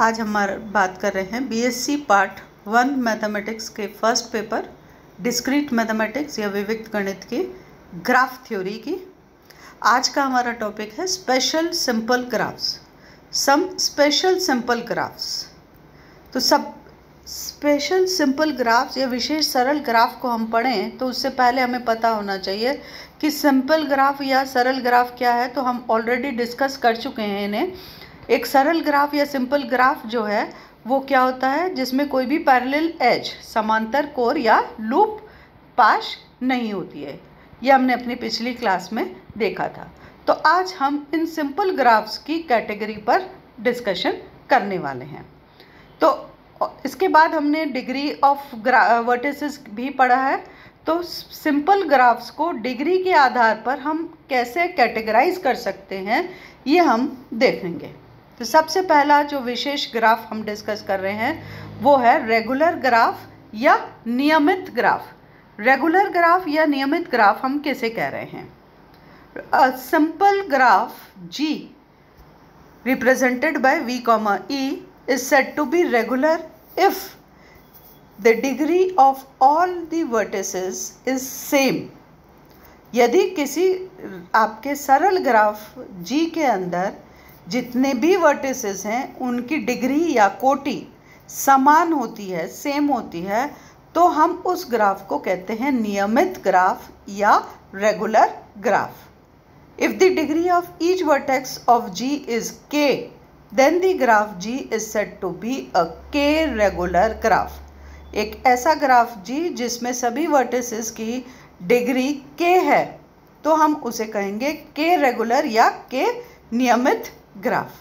आज हम बात कर रहे हैं बीएससी पार्ट 1 मैथमेटिक्स के फर्स्ट पेपर डिस्क्रीट मैथमेटिक्स या विविक्त गणित की ग्राफ थ्योरी की। आज का हमारा टॉपिक है special simple graphs. Some special simple graphs. तो सब स्पेशल सिंपल ग्राफ्स या विशेष सरल ग्राफ को हम पढ़ें तो उससे पहले हमें पता होना चाहिए कि सिंपल ग्राफ या सरल ग्राफ क्या है। तो हम ऑलरेडी डिस्कस कर चुके हैं इन्हें। एक सरल ग्राफ या सिंपल ग्राफ जो है वो क्या होता है, जिसमें कोई भी पैरेलल एज समांतर कोर या लूप पास नहीं होती है। ये हमने अपनी पिछली क्लास में देखा था। तो आज हम इन सिंपल ग्राफ्स की कैटेगरी पर डिस्कशन करने वाले हैं। तो इसके बाद हमने डिग्री ऑफ वर्टिसेस भी पढ़ा है। तो सिंपल ग्राफ्स को डिग्री के आधार पर हम कैसे कैटेगराइज कर सकते हैं ये हम देखेंगे। तो सबसे पहला जो विशेष ग्राफ हम डिस्कस कर रहे हैं वो है रेगुलर ग्राफ या नियमित ग्राफ। रेगुलर ग्राफ या नियमित ग्राफ हम किसे कह रहे हैं? A simple graph G represented by V, E is said to be regular if the degree of all the vertices is same। यदि किसी आपके सरल ग्राफ G के अंदर जितने भी वर्टिसेस हैं उनकी डिग्री या कोटि समान होती है, सेम होती है, तो हम उस ग्राफ को कहते हैं नियमित ग्राफ या regular graph. If the degree of each vertex of G is k, then the graph G is said to be a k regular graph। एक ऐसा ग्राफ G जिसमें सभी वर्टिसेस की डिग्री k है तो हम उसे कहेंगे k रेगुलर या k नियमित ग्राफ।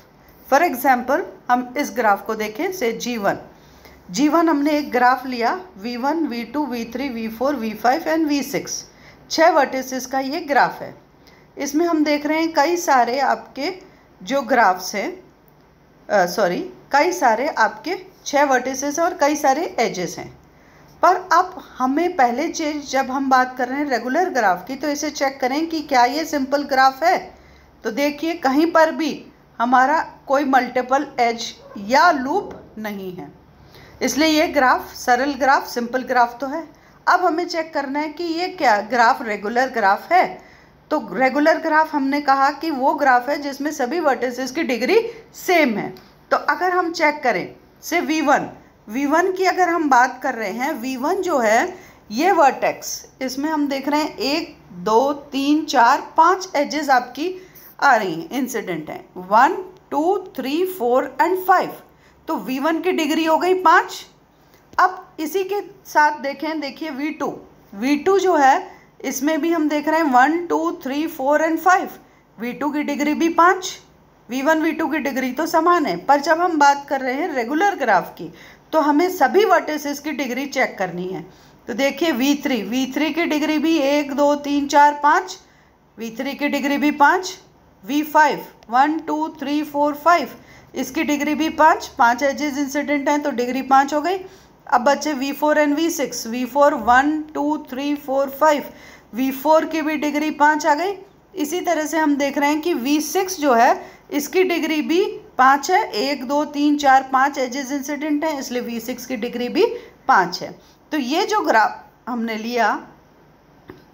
फॉर एग्जाम्पल हम इस ग्राफ को देखें से G1 हमने एक ग्राफ लिया V1, V2, V3, V4, V5 and V6। 6 vertices का ये ग्राफ है। इसमें हम देख रहे हैं कई सारे आपके जो ग्राफ्स हैं कई सारे आपके 6 वर्टिसेस और कई सारे एजेस हैं। पर अब हमें पहले चीज जब हम बात कर रहे हैं रेगुलर ग्राफ की तो इसे चेक करें कि क्या ये सिंपल ग्राफ है। तो देखिए कहीं पर भी हमारा कोई मल्टीपल एज या लूप नहीं है, इसलिए ये ग्राफ सरल ग्राफ सिंपल ग्राफ तो है। अब हमें चेक करना है कि ये क्या ग्राफ रेगुलर ग्राफ है। तो रेगुलर ग्राफ हमने कहा कि वो ग्राफ है जिसमें सभी वर्टिसेस की डिग्री सेम है। तो अगर हम चेक करें से V1 की अगर हम बात कर रहे हैं, V1 जो है ये वर्टेक्स, इसमें हम देख रहे हैं 1 2 3 4 5 एजेस आपकी आ रही हैं, इंसिडेंट हैं 1 2 3 4 एंड 5। तो V1 की डिग्री हो गई 5। अब इसी के साथ देखिए V2 जो है इसमें भी हम देख रहे हैं 1 2 3 4 एंड 5। V2 की डिग्री भी 5। V1 V2 की डिग्री तो समान है, पर जब हम बात कर रहे हैं रेगुलर ग्राफ की तो हमें सभी वर्टिसेस की डिग्री चेक करनी है। तो देखिए V3 की डिग्री भी 1 2 3 4 5, V3 की डिग्री भी 5। V5 1 2 3 4 5, इसकी डिग्री भी 5 एजेस इंसिडेंट हैं तो डिग्री 5 हो गई। अब बच्चे V4 and V6, V4 1 2 3 4 5, V4 की भी डिग्री 5 आ गई। इसी तरह से हम देख रहे हैं कि V6 जो है इसकी डिग्री भी 5 है, 1 2 3 4 5 एजेस इंसिडेंट हैं, इसलिए V6 की डिग्री भी 5 है। तो ये जो ग्राफ हमने लिया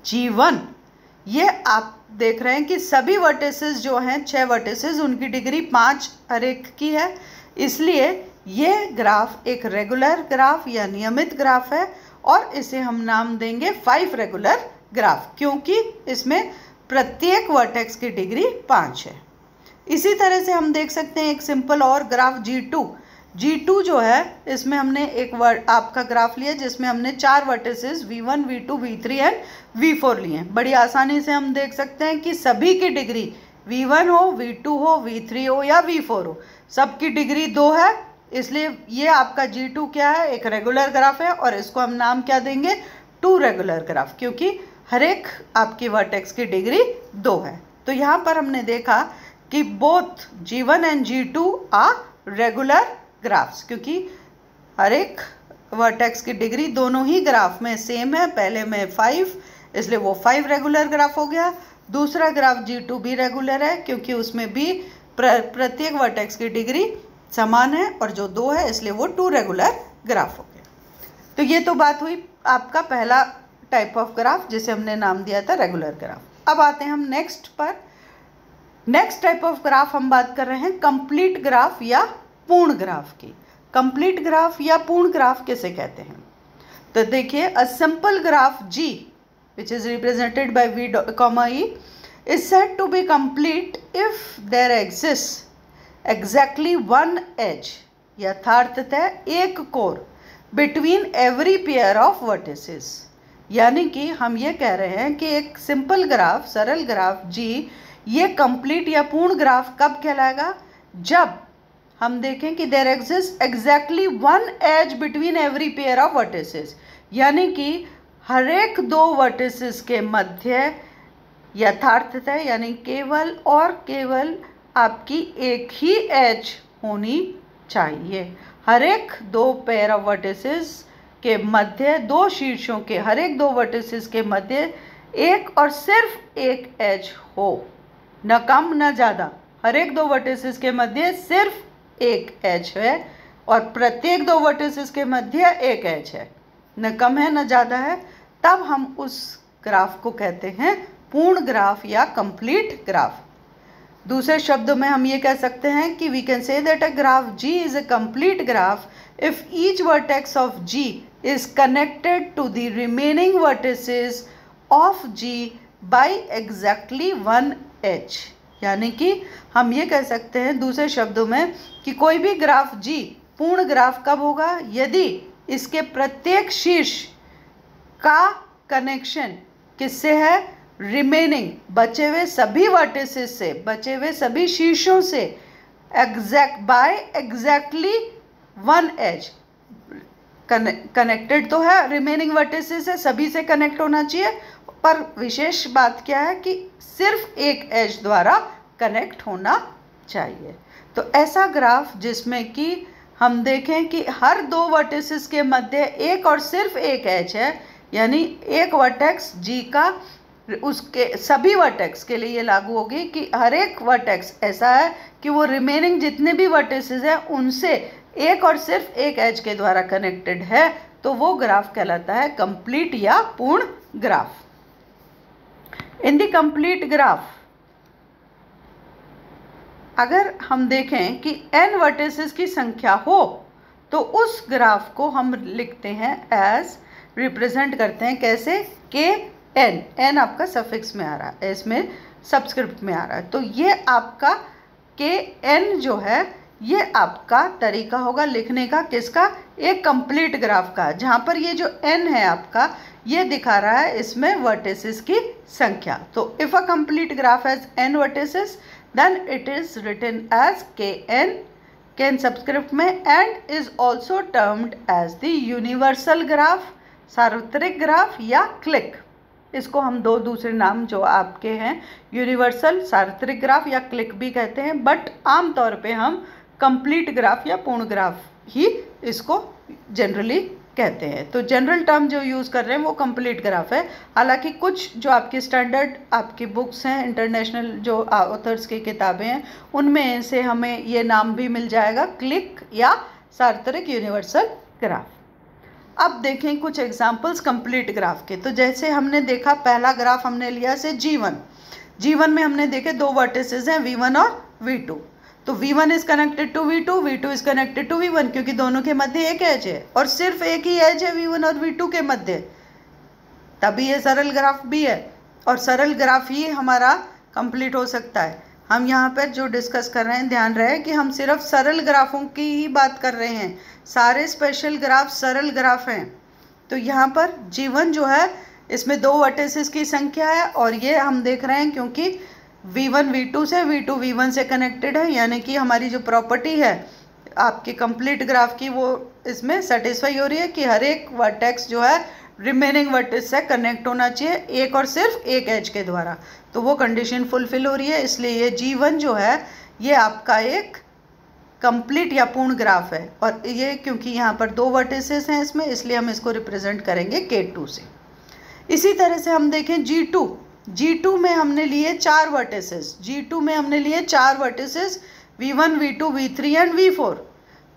G1, ये आप देख रहे हैं कि सभी वर्टिसेस जो हैं 6 वर्टिसेस उनकी डिग्री 5 हर एक की है, इसलिए ये ग्राफ एक रेगुलर ग्राफ या नियमित ग्राफ है और इसे हम नाम देंगे 5 रेगुलर ग्राफ, क्योंकि इसमें प्रत्येक वर्टेक्स की डिग्री 5 है। इसी तरह से हम देख सकते हैं एक सिंपल और ग्राफ G2 जो है इसमें हमने एक आपका ग्राफ लिया जिसमें हमने 4 vertices V1 V2 V3 and V4 लिए हैं। बड़ी आसानी से हम देख सकते हैं कि सभी की डिग्री V1 हो, V2 हो, V3 हो या V4 हो, सबकी डिग्री 2 है, इसलिए ये आपका G2 क्या है, एक रेगुलर ग्राफ है और इसको हम नाम क्या देंगे, 2 रेगुलर ग्राफ, क्योंकि हर एक आपकी वर्टेक्स की डिग्री 2 है। तो यहाँ पर हमने देखा कि both G1 and G2 are regular graphs, क्योंकि हर एक वर्टेक्स की डिग्री दोनों ही ग्राफ में सेम है। पहले में 5, इसलिए वो 5 रेगुलर ग्राफ हो गया। दूसरा ग्राफ G2 भी रेगुलर है क्योंकि उसमें भी प्रत्येक वर्टेक्स की डिग्री समान है और जो 2 है इसलिए वो 2 रेगुलर ग्राफ हो गया। तो ये तो बात हुई आपका पहला टाइप ऑफ ग्राफ जिसे हमने नाम दिया था रेगुलर ग्राफ। अब आते हैं हम नेक्स्ट पर। नेक्स्ट टाइप ऑफ ग्राफ हम बात कर रहे हैं कंप्लीट ग्राफ या पूर्ण ग्राफ की। कंप्लीट ग्राफ या पूर्ण ग्राफ किसे कहते हैं? तो देखिए, a simple graph G which is represented by V, E is said to be complete if there exists exactly one edge, यथार्थतः एक core between every pair of vertices। यानी कि हम ये कह रहे हैं कि एक सिंपल ग्राफ, सरल ग्राफ G ये कंप्लीट या पूर्ण ग्राफ कब कहलाएगा? जब हम देखें कि there exist exactly one edge between every pair of vertices, यानी कि हर एक 2 वर्टिसेस के मध्य यथार्थतः यानी केवल और केवल आपकी एक ही एज होनी चाहिए। हर एक 2 पेयर ऑफ वर्टिसेस के मध्य 2 शीर्षों के हर एक 2 वर्टिसेस के मध्य एक और सिर्फ एक एज हो, न कम न ज़्यादा। हर एक 2 वर्टिसेस के मध्य सिर्फ एक एज है और प्रत्येक 2 वर्टिसेस के मध्य एक एज है, न कम है न ज़्यादा है। तब हम उस ग्राफ को कहते हैं पूर्ण ग्राफ या कंप्लीट ग्राफ। दूसरे शब्दों में हम ये कह सकते हैं कि we can say that a graph G is a complete graph if each vertex of G is connected to the remaining vertices of G by exactly one edge. यानी कि हम ये कह सकते हैं दूसरे शब्दों में कि कोई भी ग्राफ G पूर्ण ग्राफ कब होगा? यदि इसके प्रत्येक शीर्ष का कनेक्शन किससे है? रिमेनिंग, बचे हुए सभी वर्टिसेस से, बचे हुए सभी शीर्षों से by exactly one edge. Connected तो है, रिमेनिंग वर्टिसेस से सभी से कनेक्ट होना चाहिए, पर विशेष बात क्या है कि सिर्फ एक एज द्वारा कनेक्ट होना चाहिए। तो ऐसा ग्राफ जिसमें कि हम देखें कि हर 2 वर्टिसेस के मध्य एक और सिर्फ एक एज है, यानी एक वर्टेक्स G का उसके सभी वर्टेक्स के लिए ये लागू होगी कि हर एक वर्टेक्स ऐसा है कि वो रिमेनिंग जितने भी वर्टिसेस हैं उनसे एक और सिर्फ एक एज के द्वारा कनेक्टेड है, तो वो ग्राफ कहलाता है कंप्लीट या पूर्ण graph. In the complete graph अगर हम देखें कि n वर्टिसेस की संख्या हो तो उस ग्राफ को हम लिखते हैं एज, रिप्रेजेंट करते हैं कैसे? Kn, n आपका सफिक्स में आ रहा है, इसमें सबस्क्रिप्ट में आ रहा है, तो ये आपका Kn जो है ये आपका तरीका होगा लिखने का, किसका? एक कंप्लीट ग्राफ का, जहाँ पर ये जो n है आपका ये दिखा रहा है इसमें वर्टिसेस की संख्या। तो if a complete graph has n vertices then it is written as Kn subscript में and is also termed as the universal graph, सार्वत्रिक ग्राफ या क्लिक। इसको हम 2 दूसरे नाम जो आपके हैं यूनिवर्सल, सार्वत्रिक ग्राफ या क्लिक भी कहते हैं, बट आमतौर पे हम कंप्लीट ग्राफ या पूर्ण ग्राफ ही इसको जनरली कहते हैं। तो जनरल टर्म जो यूज़ कर रहे हैं वो कंप्लीट ग्राफ है। हालांकि कुछ जो आपकी स्टैंडर्ड आपकी बुक्स हैं, इंटरनेशनल जो ऑथर्स की किताबें हैं, उनमें से हमें ये नाम भी मिल जाएगा क्लिक या सार्वत्रिक यूनिवर्सल ग्राफ। अब देखें कुछ एग्जांपल्स कंप्लीट ग्राफ के। तो जैसे हमने देखा पहला ग्राफ हमने लिया से G1 में हमने देखे 2 वर्टिसेस हैं V1 और V2। तो V1 is connected to V2, V2 is connected to V1, क्योंकि दोनों के मध्य एक एज है और सिर्फ एक ही एज है V1 और V2 के मध्य, तभी ये सरल ग्राफ भी है और सरल ग्राफ ही हमारा कंप्लीट हो सकता है। हम यहाँ पर जो डिस्कस कर रहे हैं ध्यान रहे कि हम सिर्फ सरल ग्राफों की ही बात कर रहे हैं, सारे स्पेशल ग्राफ सरल ग्राफ हैं। तो यहाँ पर G1 जो है इसमें 2 वर्टिसेस की संख्या है और ये हम देख रहे हैं क्योंकि V1 V2 से, V2 V1 से कनेक्टेड है, यानी कि हमारी जो प्रॉपर्टी है आपकी कंप्लीट ग्राफ की वो इसमें सेटिस्फाई हो रही है कि हर एक वर्टेक्स जो है रिमेनिंग वर्टेक्स से कनेक्ट होना चाहिए एक और सिर्फ एक एज के द्वारा। तो वो कंडीशन फुलफिल हो रही है, इसलिए ये G1 जो है ये आपका एक कंप्लीट या पूर्ण ग्राफ है। और ये क्योंकि यहाँ पर 2 वर्टिसेस हैं इसमें, इसलिए हम इसको रिप्रेजेंट करेंगे K2 से। इसी तरह से हम देखें G2 में हमने लिए 4 वर्टिसेस, G2 में हमने लिए 4 vertices V1, V2, V3 and V4।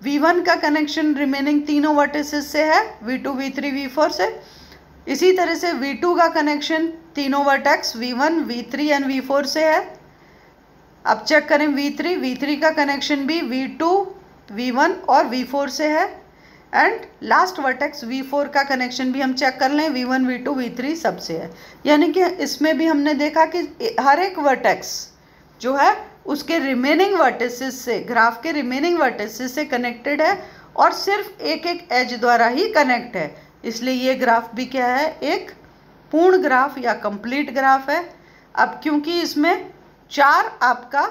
V1 का कनेक्शन रिमेनिंग तीनों वर्टिसेस से है, V2, V3, V4 से। इसी तरह से V2 का कनेक्शन तीनों vertex V1, V3 and V4 से है। अब चेक करें V3 का कनेक्शन भी V2, V1 और V4 से है। एंड लास्ट वर्टेक्स V4 का कनेक्शन भी हम चेक कर लें, V1, V2, V3 सब से है। यानी कि इसमें भी हमने देखा कि हर एक वर्टेक्स जो है उसके रिमेनिंग वर्टिसेस से, ग्राफ के रिमेनिंग वर्टिसेस से कनेक्टेड है और सिर्फ एक एक एज द्वारा ही कनेक्ट है। इसलिए ये ग्राफ भी क्या है, एक पूर्ण ग्राफ या कंप्लीट ग्राफ है। अब क्योंकि इसमें 4 आपका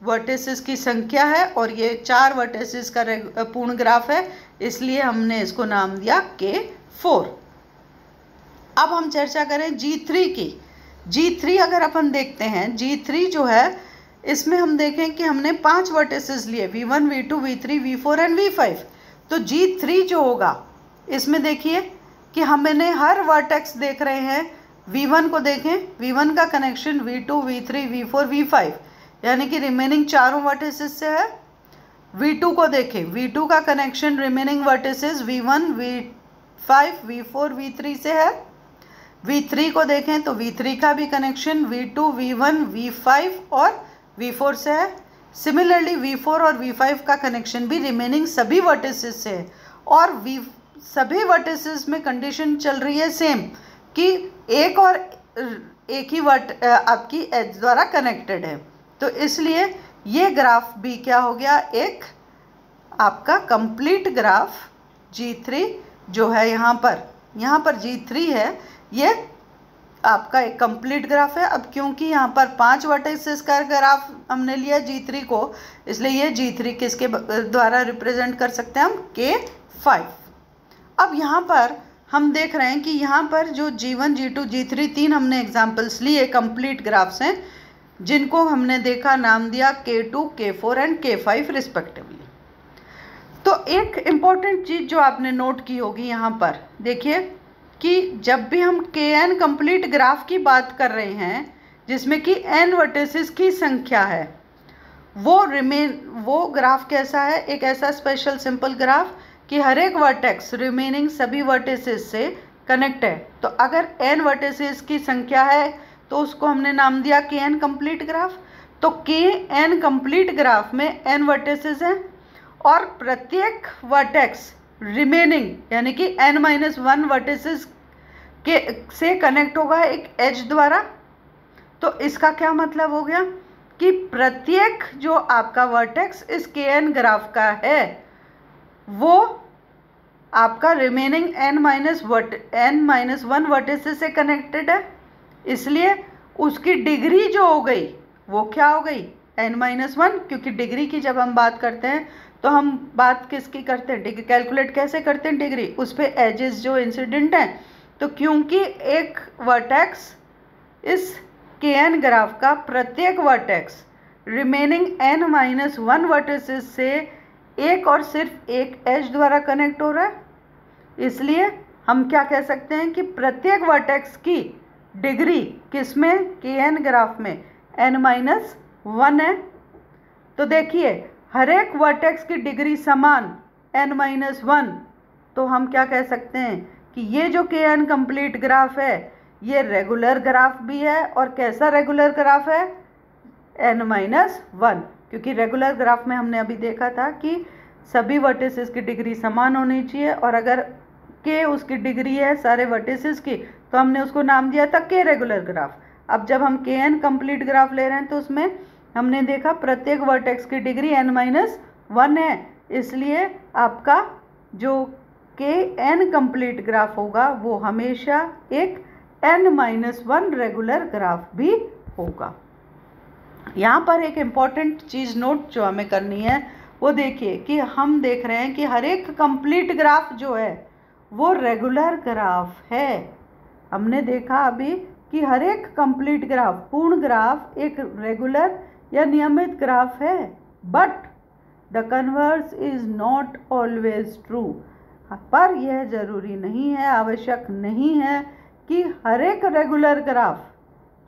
वर्टिसेस की संख्या है और ये 4 वर्टिसेस का पूर्ण ग्राफ है, इसलिए हमने इसको नाम दिया K4। अब हम चर्चा करें G3 की। G3 अगर अपन देखते हैं, G3 जो है इसमें हम देखें कि हमने 5 वर्टिसेस लिए, V1, V2, V3, V4 and V5। तो G3 जो होगा इसमें देखिए कि हमने हर वर्टेक्स देख रहे हैं। V1 को देखें, V1 का connection V2, V3, V4, V5 यानी कि रिमेनिंग चारों वर्टिसेस से है। V2 को देखें, V2 का connection remaining vertices V1, V5, V4, V3 से है। V3 को देखें तो V3 का भी कनेक्शन V2, V1, V5 और V4 से है। सिमिलरली V4 और V5 का कनेक्शन भी रिमेनिंग सभी वर्टिसेस से है और सभी वर्टिसेस में कंडीशन चल रही है सेम कि एक और एक ही आपकी एज द्वारा कनेक्टेड है। तो इसलिए ये ग्राफ भी क्या हो गया, एक आपका कंप्लीट ग्राफ G3 जो है यहाँ पर G3 है, ये आपका एक कंप्लीट ग्राफ है। अब क्योंकि यहाँ पर 5 वर्टिसेस का ग्राफ हमने लिया G3 को, इसलिए ये G3 किसके द्वारा रिप्रेजेंट कर सकते हैं हम, K5। अब यहाँ पर हम देख रहे हैं कि यहाँ पर जो G1, G2, G3 3 हमने एग्जाम्पल्स लिए कंप्लीट ग्राफ्स हैं, जिनको हमने देखा नाम दिया K2, K4 and K5 respectively. तो एक इम्पॉर्टेंट चीज़ जो आपने नोट की होगी यहाँ पर देखिए कि जब भी हम Kn कंप्लीट ग्राफ की बात कर रहे हैं जिसमें कि n वर्टिसेस की संख्या है, वो ग्राफ कैसा है, एक ऐसा स्पेशल सिंपल ग्राफ कि हर एक वर्टेक्स रिमेनिंग सभी वर्टिसेस से कनेक्ट है। तो अगर n वर्टिसेस की संख्या है तो उसको हमने नाम दिया Kn कंप्लीट ग्राफ। तो Kn कंप्लीट ग्राफ में n वर्टिसेस हैं और प्रत्येक वर्टेक्स रिमेनिंग यानी कि n-1 वर्टिसेस के से कनेक्ट होगा एक एज द्वारा। तो इसका क्या मतलब हो गया कि प्रत्येक जो आपका वर्टेक्स इस Kn ग्राफ का है वो आपका रिमेनिंग n-1 वर्टिसेस से कनेक्टेड है। इसलिए उसकी डिग्री जो हो गई वो क्या हो गई, n-1, क्योंकि डिग्री की जब हम बात करते हैं तो हम बात किसकी करते हैं, डिग्री कैलकुलेट कैसे करते हैं, डिग्री उस पे एजेस जो इंसिडेंट हैं। तो क्योंकि एक वर्टेक्स इस Kn ग्राफ का प्रत्येक वर्टेक्स रिमेनिंग n-1 वर्टिसेस से एक और सिर्फ एक एज द्वारा कनेक्ट हो रहा है, इसलिए हम क्या कह सकते हैं कि प्रत्येक वर्टेक्स की डिग्री किसमें, Kn ग्राफ में n-1 है। तो देखिए हर एक वर्टेक्स की डिग्री समान n-1, तो हम क्या कह सकते हैं कि ये जो Kn कंप्लीट ग्राफ है ये रेगुलर ग्राफ भी है। और कैसा रेगुलर ग्राफ है, n-1, क्योंकि रेगुलर ग्राफ में हमने अभी देखा था कि सभी वर्टिसेस की डिग्री समान होनी चाहिए और अगर K उसकी डिग्री है सारे वर्टिसेस की तो हमने उसको नाम दिया था K रेगुलर ग्राफ। अब जब हम Kn कंप्लीट ग्राफ ले रहे हैं तो उसमें हमने देखा प्रत्येक वर्टेक्स की डिग्री n-1 है, इसलिए आपका जो Kn कंप्लीट ग्राफ होगा वो हमेशा एक n-1 रेगुलर ग्राफ भी होगा। यहाँ पर एक इम्पॉर्टेंट चीज़ नोट जो हमें करनी है वो देखिए कि हम देख रहे हैं कि हर एक कंप्लीट ग्राफ जो है वो रेगुलर ग्राफ है। हमने देखा अभी कि हर एक कंप्लीट ग्राफ, पूर्ण ग्राफ एक रेगुलर या नियमित ग्राफ है, but the converse is not always true. पर यह ज़रूरी नहीं है, आवश्यक नहीं है कि हर एक रेगुलर ग्राफ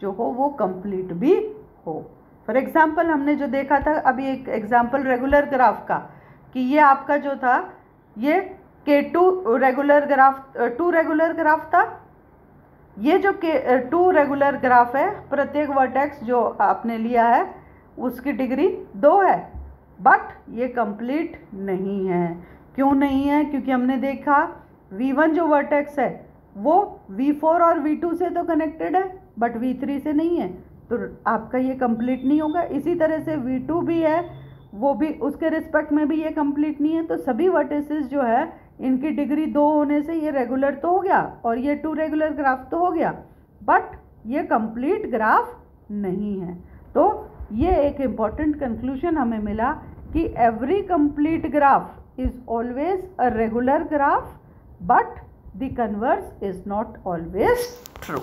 जो हो वो कंप्लीट भी हो। फॉर एग्जाम्पल हमने जो देखा था अभी एक एग्जाम्पल रेगुलर ग्राफ का, कि ये आपका जो था ये K2 regular graph 2 regular graph था। ये जो K2 रेगुलर ग्राफ है, प्रत्येक वर्टेक्स जो आपने लिया है उसकी डिग्री 2 है, बट ये कंप्लीट नहीं है। क्यों नहीं है? क्योंकि हमने देखा V1 जो वर्टेक्स है वो V4 और V2 से तो कनेक्टेड है बट V3 से नहीं है, तो आपका ये कंप्लीट नहीं होगा। इसी तरह से V2 भी है, वो भी उसके रिस्पेक्ट में भी ये कंप्लीट नहीं है। तो सभी वर्टिसेस जो है इनकी डिग्री 2 होने से ये रेगुलर तो हो गया और ये 2 रेगुलर ग्राफ तो हो गया, बट ये कंप्लीट ग्राफ नहीं है। तो ये एक इम्पॉर्टेंट कंक्लूजन हमें मिला कि every complete graph is always a regular graph, but the converse is not always true.